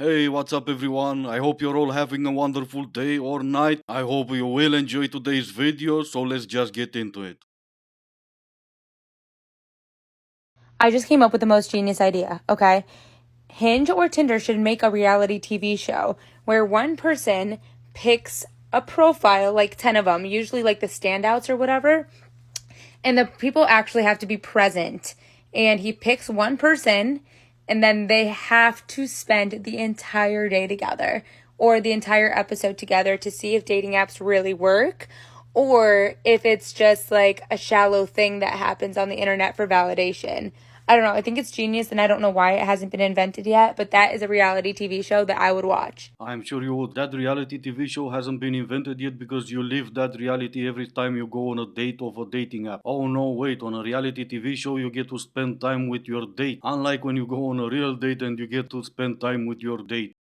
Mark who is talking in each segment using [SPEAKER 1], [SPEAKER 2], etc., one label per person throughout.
[SPEAKER 1] Hey, what's up everyone? I hope you're all having a wonderful day or night. I hope you will enjoy today's video, so let's just get into it.
[SPEAKER 2] I just came up with the most genius idea, okay? Hinge or Tinder should make a reality TV show where one person picks a profile, like 10 of them, usually like the standouts or whatever, and the people actually have to be present. And he picks one person, and then they have to spend the entire day together or the entire episode together to see if dating apps really work or if it's just like a shallow thing that happens on the internet for validation. I don't know. I think it's genius, and I don't know why it hasn't been invented yet, but that is a reality TV show that I would watch.
[SPEAKER 1] I'm sure you would. That reality TV show hasn't been invented yet because you live that reality every time you go on a date of a dating app. Oh no, wait, on a reality TV show you get to spend time with your date. Unlike when you go on a real date and you get to spend time with your date.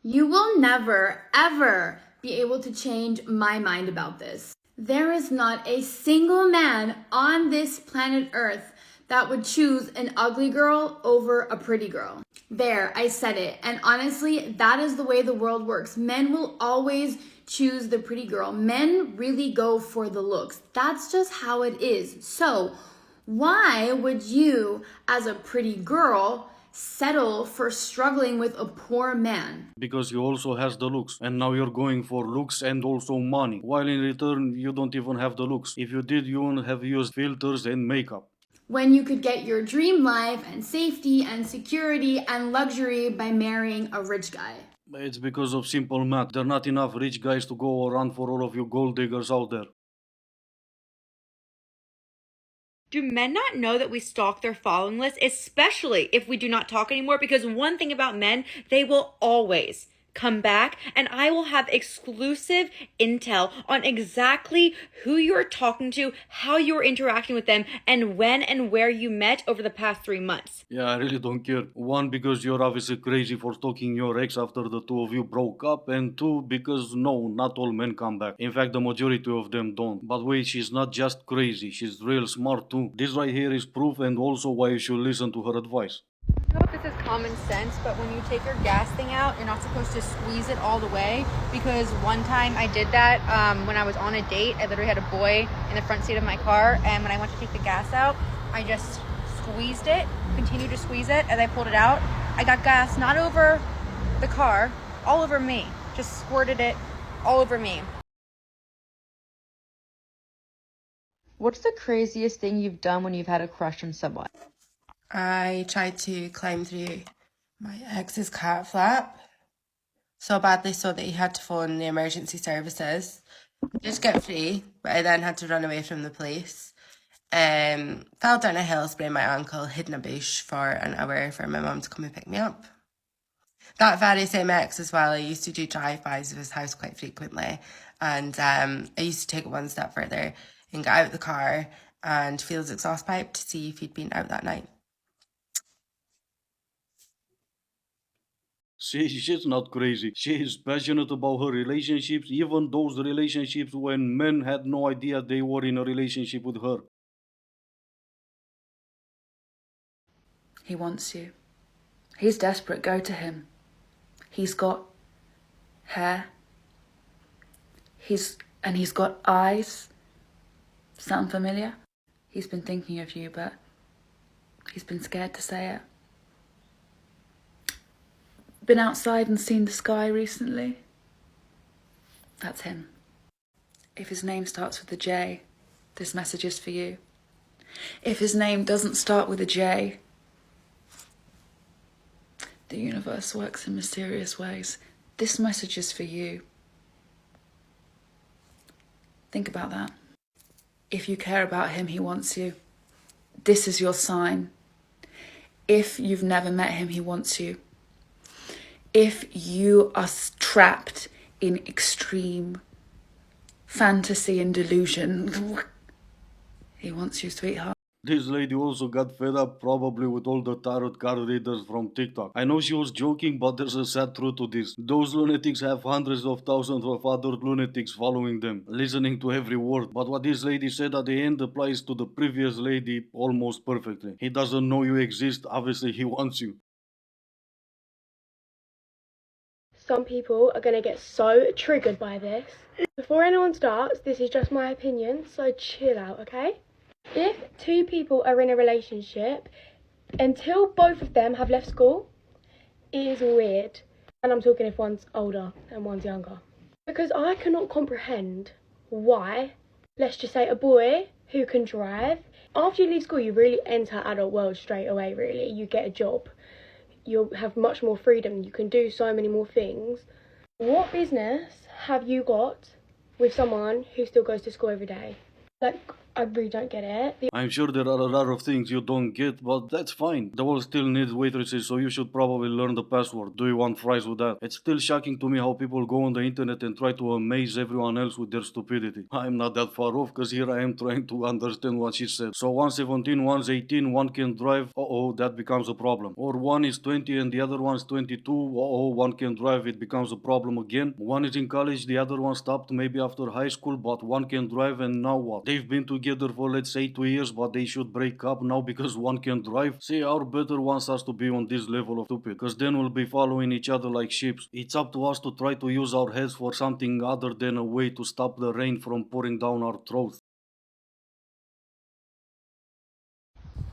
[SPEAKER 3] You will never, ever be able to change my mind about this. There is not a single man on this planet Earth that would choose an ugly girl over a pretty girl. There, I said it. And honestly, that is the way the world works. Men will always choose the pretty girl. Men really go for the looks. That's just how it is. So, why would you, as a pretty girl, settle for struggling with a poor man?
[SPEAKER 1] Because he also has the looks, and now you're going for looks and also money, while in return you don't even have the looks. If you did, you wouldn't have used filters and makeup.
[SPEAKER 3] When you could get your dream life and safety and security and luxury by marrying a rich guy.
[SPEAKER 1] It's because of simple math. There are not enough rich guys to go around for all of you gold diggers out there.
[SPEAKER 2] Do men not know that we stalk their following list, especially if we do not talk anymore? Because one thing about men, they will always come back, and I will have exclusive intel on exactly who you're talking to, how you're interacting with them, and when and where you met over the past 3 months.
[SPEAKER 1] Yeah, I really don't care. One, because you're obviously crazy for stalking your ex after the two of you broke up, and two, because no, not all men come back. In fact, the majority of them don't. But wait, she's not just crazy, she's real smart too. This right here is proof and also why you should listen to her advice.
[SPEAKER 4] I don't know if this is common sense, but when you take your gas thing out, you're not supposed to squeeze it all the way, because one time I did that when I was on a date. I literally had a boy in the front seat of my car, and when I went to take the gas out, I just squeezed it, continued to squeeze it. As I pulled it out, I got gas not over the car, all over me. Just squirted it all over me.
[SPEAKER 2] What's the craziest thing you've done when you've had a crush on someone?
[SPEAKER 5] I tried to climb through my ex's cat flap so badly so that he had to phone the emergency services. Just get free, but I then had to run away from the police. Fell down a hill, sprained my ankle, hid in a bush for an hour for my mum to come and pick me up. That very same ex as well, I used to do drive-bys of his house quite frequently, and I used to take it one step further and get out of the car and feel his exhaust pipe to see if he'd been out that night.
[SPEAKER 1] See, she's not crazy. She is passionate about her relationships, even those relationships when men had no idea they were in a relationship with her.
[SPEAKER 6] He wants you. He's desperate. Go to him. He's got hair. He's got eyes. Sound familiar? He's been thinking of you, but he's been scared to say it. Been outside and seen the sky recently? That's him. If his name starts with a J, this message is for you. If his name doesn't start with a J, the universe works in mysterious ways. This message is for you. Think about that. If you care about him, he wants you. This is your sign. If you've never met him, he wants you. If you are trapped in extreme fantasy and delusion, he wants you, sweetheart.
[SPEAKER 1] This lady also got fed up probably with all the tarot card readers from TikTok. I know she was joking, but there's a sad truth to this. Those lunatics have hundreds of thousands of other lunatics following them, listening to every word. But what this lady said at the end applies to the previous lady almost perfectly. He doesn't know you exist, obviously he wants you.
[SPEAKER 7] Some people are going to get so triggered by this. Before anyone starts, this is just my opinion, so chill out, okay? If two people are in a relationship, until both of them have left school, it is weird. And I'm talking if one's older and one's younger. Because I cannot comprehend why, let's just say a boy who can drive, after you leave school, you really enter adult world straight away, really. You get a job. You'll have much more freedom. You can do so many more things. What business have you got with someone who still goes to school every day? Like, I really don't get it.
[SPEAKER 1] I'm sure there are a lot of things you don't get, but that's fine. The world still needs waitresses, so you should probably learn the password. Do you want fries with that? It's still shocking to me how people go on the internet and try to amaze everyone else with their stupidity. I'm not that far off, cause here I am trying to understand what she said. So one's 17, one's 18, one can drive, that becomes a problem. Or one is 20 and the other one's 22, one can drive, it becomes a problem again. One is in college, the other one stopped maybe after high school, but one can drive, and now what? They've been together for let's say 2 years, but they should break up now because one can drive. See, our better wants us to be on this level of stupid, because then we'll be following each other like sheep. It's up to us to try to use our heads for something other than a way to stop the rain from pouring down our throats.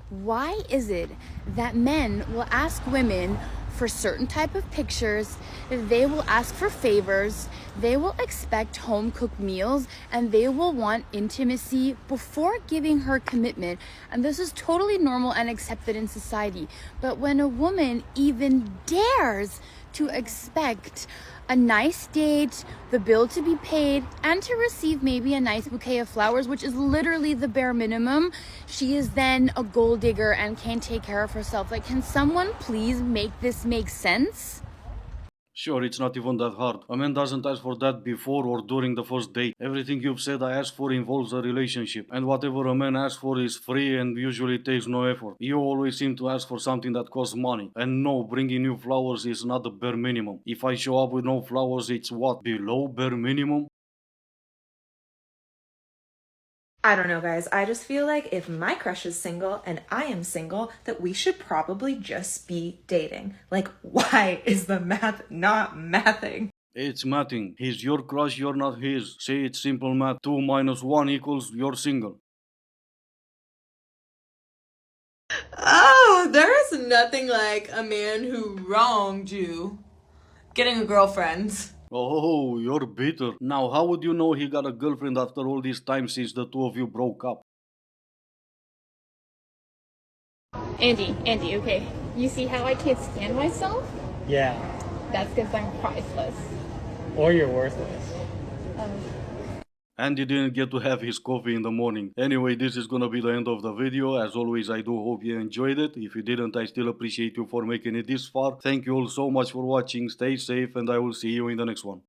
[SPEAKER 3] Why is it that men will ask women for certain type of pictures, they will ask for favors, they will expect home cooked meals, and they will want intimacy before giving her commitment? And this is totally normal and accepted in society. But when a woman even dares to expect a nice date, the bill to be paid, and to receive maybe a nice bouquet of flowers, which is literally the bare minimum, she is then a gold digger and can't take care of herself. Like, can someone please make this make sense?
[SPEAKER 1] Sure, it's not even that hard. A man doesn't ask for that before or during the first date. Everything you've said I asked for involves a relationship, and whatever a man asks for is free and usually takes no effort. You always seem to ask for something that costs money. And no, bringing you flowers is not the bare minimum. If I show up with no flowers, it's what? Below bare minimum?
[SPEAKER 8] I don't know, guys. I just feel like if my crush is single and I am single, that we should probably just be dating. Like, why is the math not mathing?
[SPEAKER 1] It's mathing. He's your crush, you're not his. Say it's simple math. 2 minus 1 equals you're single.
[SPEAKER 5] Oh, there is nothing like a man who wronged you getting a girlfriend.
[SPEAKER 1] Oh, you're bitter. Now, how would you know he got a girlfriend after all this time since the two of you broke up?
[SPEAKER 4] Andy, okay. You see how I can't stand myself?
[SPEAKER 9] Yeah,
[SPEAKER 4] That's because I'm priceless.
[SPEAKER 9] or you're worthless.
[SPEAKER 1] And he didn't get to have his coffee in the morning. Anyway, this is gonna be the end of the video. As always, I do hope you enjoyed it. If you didn't, I still appreciate you for making it this far. Thank you all so much for watching. Stay safe, and I will see you in the next one.